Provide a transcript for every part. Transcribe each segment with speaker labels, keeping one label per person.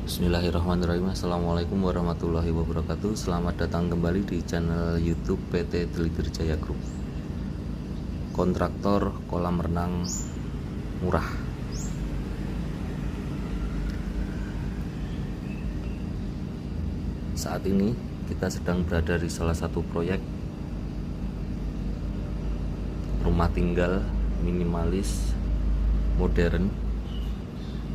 Speaker 1: Bismillahirrahmanirrahim. Assalamualaikum warahmatullahi wabarakatuh. Selamat datang kembali di channel YouTube PT Teliti Jaya Group. Kontraktor kolam renang murah. Saat ini kita sedang berada di salah satu proyek rumah tinggal minimalis modern,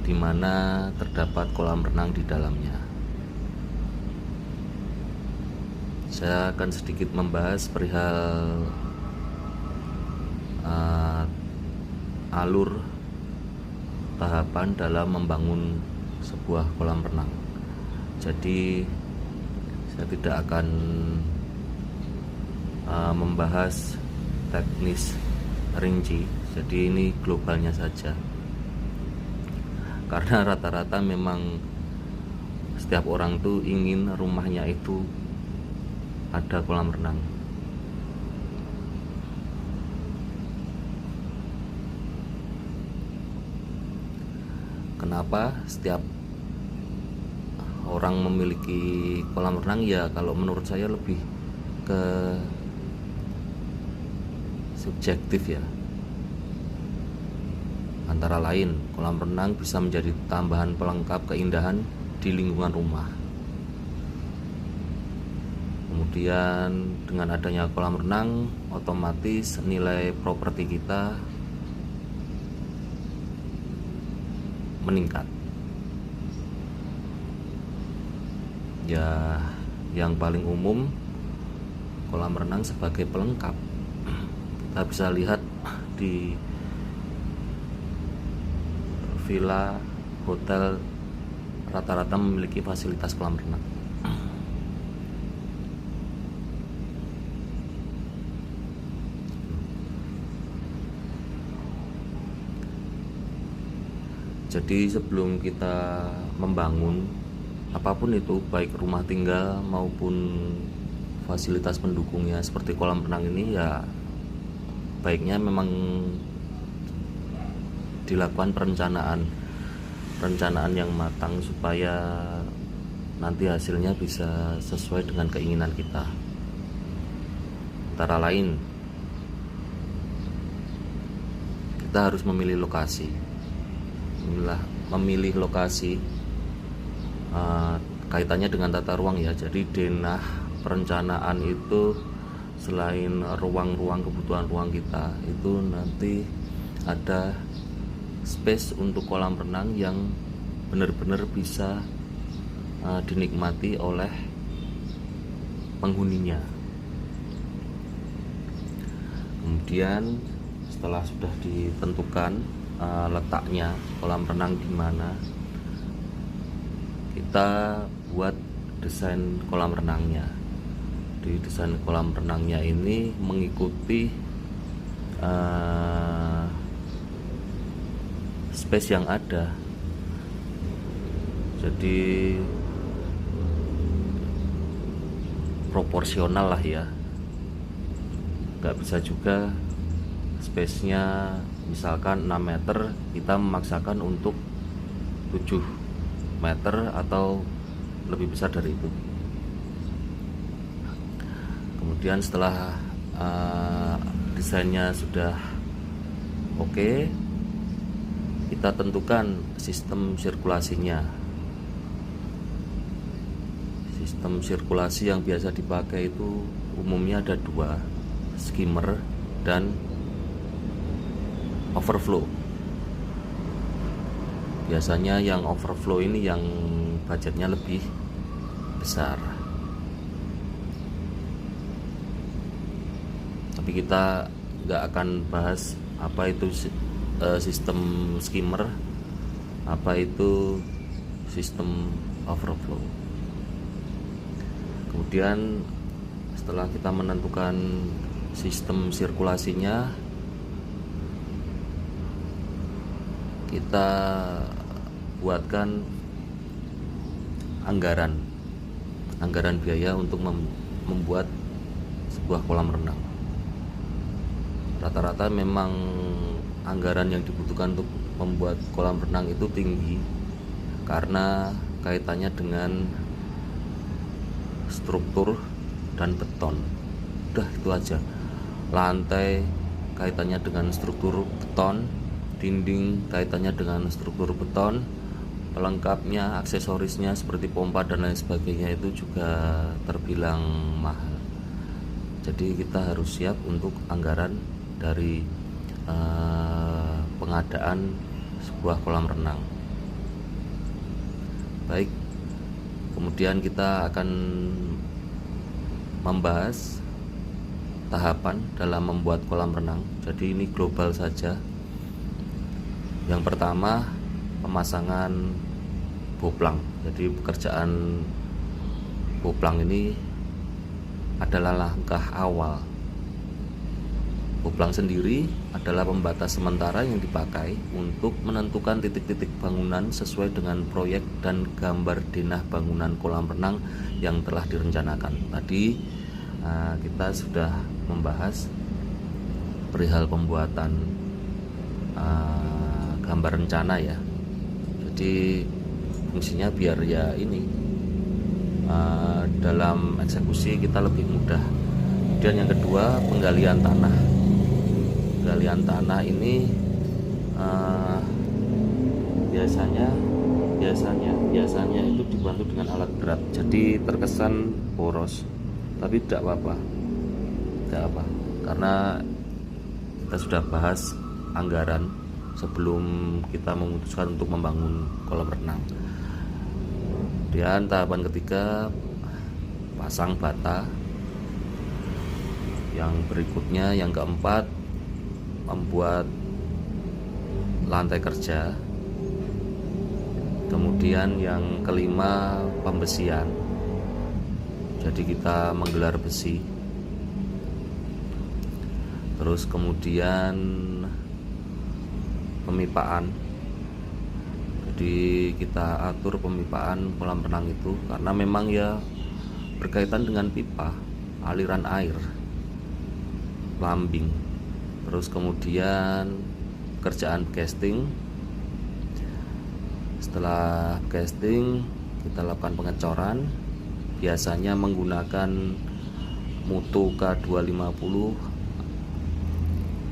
Speaker 1: di mana terdapat kolam renang di dalamnya. Saya akan sedikit membahas perihal alur tahapan dalam membangun sebuah kolam renang. Jadi saya tidak akan membahas teknis rinci, jadi ini globalnya saja. Karena rata-rata memang setiap orang tuh ingin rumahnya itu ada kolam renang. Kenapa setiap orang memiliki kolam renang? Ya kalau menurut saya lebih ke subjektif ya. Antara lain, kolam renang bisa menjadi tambahan pelengkap keindahan di lingkungan rumah. Kemudian dengan adanya kolam renang, otomatis nilai properti kita meningkat. Ya, yang paling umum kolam renang sebagai pelengkap. Kita bisa lihat di villa, hotel rata-rata memiliki fasilitas kolam renang. Jadi sebelum kita membangun apapun itu, baik rumah tinggal maupun fasilitas pendukungnya seperti kolam renang ini, ya baiknya memang dilakukan perencanaan yang matang supaya nanti hasilnya bisa sesuai dengan keinginan kita. Antara lain, kita harus memilih lokasi. Kaitannya dengan tata ruang ya. Jadi denah perencanaan itu selain ruang-ruang kebutuhan ruang kita, itu nanti ada space untuk kolam renang yang benar-benar bisa dinikmati oleh penghuninya. Kemudian setelah sudah ditentukan letaknya kolam renang di mana, kita buat desain kolam renangnya. Di desain kolam renangnya ini mengikuti space yang ada. Jadi proporsional lah ya. Gak bisa juga space-nya misalkan 6 meter, kita memaksakan untuk 7 meter atau lebih besar dari itu. Kemudian setelah desainnya sudah oke, kita tentukan sistem sirkulasinya. Sistem sirkulasi yang biasa dipakai itu umumnya ada dua, skimmer dan overflow. Biasanya yang overflow ini yang budgetnya lebih besar. Tapi kita nggak akan bahas apa itu sistem skimmer, apa itu sistem overflow. Kemudian setelah kita menentukan sistem sirkulasinya, kita buatkan anggaran biaya untuk membuat sebuah kolam renang. Rata-rata memang anggaran yang dibutuhkan untuk membuat kolam renang itu tinggi, karena kaitannya dengan struktur dan beton. Udah itu aja. Lantai kaitannya dengan struktur beton, dinding kaitannya dengan struktur beton, pelengkapnya, aksesorisnya seperti pompa dan lain sebagainya itu juga terbilang mahal. Jadi kita harus siap untuk anggaran dari pengadaan sebuah kolam renang. Baik, kemudian kita akan membahas tahapan dalam membuat kolam renang. Jadi ini global saja. Yang pertama, pemasangan boplang. Jadi pekerjaan boplang ini adalah langkah awal. Boplang sendiri adalah pembatas sementara yang dipakai untuk menentukan titik-titik bangunan sesuai dengan proyek dan gambar denah bangunan kolam renang yang telah direncanakan. Tadi kita sudah membahas perihal pembuatan gambar rencana ya. Jadi fungsinya biar ya ini dalam eksekusi kita lebih mudah. Kemudian yang kedua, penggalian tanah. Penggalian tanah ini biasanya itu dibantu dengan alat berat, jadi terkesan boros, tapi tidak apa-apa, karena kita sudah bahas anggaran sebelum kita memutuskan untuk membangun kolam renang. Kemudian tahapan ketiga, pasang bata. Yang berikutnya, yang keempat, membuat lantai kerja. Kemudian yang kelima, pembesian. Jadi kita menggelar besi. Terus kemudian pemipaan. Jadi kita atur pemipaan kolam renang itu karena memang ya berkaitan dengan pipa, aliran air, lambing. Terus kemudian kerjaan casting. Setelah casting kita lakukan pengecoran, biasanya menggunakan mutu K250,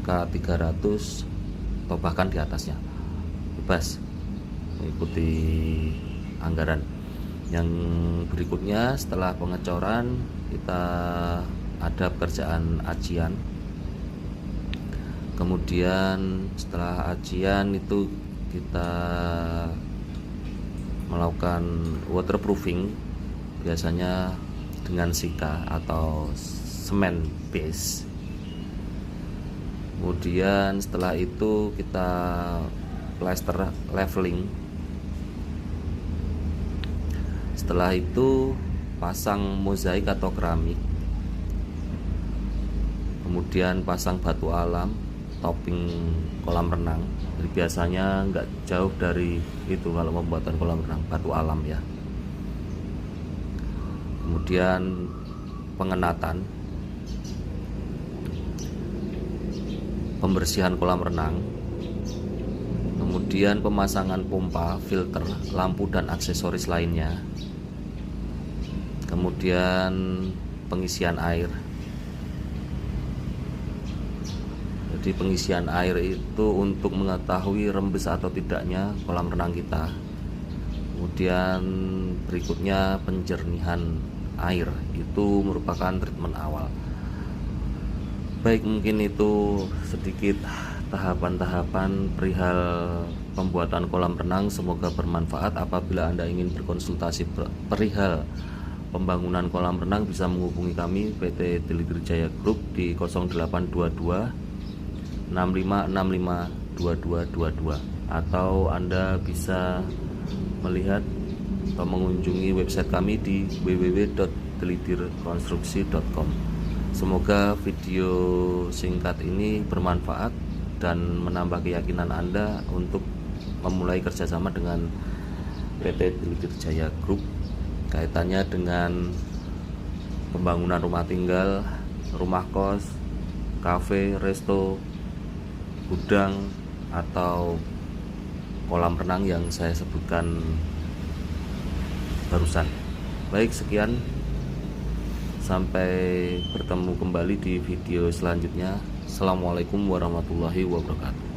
Speaker 1: K300 atau bahkan di atasnya, bebas mengikuti anggaran. Yang berikutnya setelah pengecoran kita ada pekerjaan ajian. Kemudian setelah ajian itu kita melakukan waterproofing, biasanya dengan sika atau semen base. Kemudian setelah itu kita plaster leveling. Setelah itu pasang mozaik atau keramik. Kemudian pasang batu alam, topping kolam renang. Jadi biasanya nggak jauh dari itu kalau pembuatan kolam renang, batu alam ya. Kemudian pengenatan, pembersihan kolam renang, kemudian pemasangan pompa, filter, lampu dan aksesoris lainnya, kemudian pengisian air. Jadi pengisian air itu untuk mengetahui rembes atau tidaknya kolam renang kita. Kemudian berikutnya penjernihan air, itu merupakan treatment awal. Baik, mungkin itu sedikit tahapan-tahapan perihal pembuatan kolam renang. Semoga bermanfaat. Apabila Anda ingin berkonsultasi perihal pembangunan kolam renang, bisa menghubungi kami PT Delitir Jaya Group di 0822 65652222, atau Anda bisa melihat atau mengunjungi website kami di www.delitirkonstruksi.com. Semoga video singkat ini bermanfaat dan menambah keyakinan Anda untuk memulai kerjasama dengan PT Delitir Jaya Group kaitannya dengan pembangunan rumah tinggal, rumah kos, kafe, resto, gudang, atau kolam renang yang saya sebutkan barusan. Baik, sekian, sampai bertemu kembali di video selanjutnya. Assalamualaikum warahmatullahi wabarakatuh.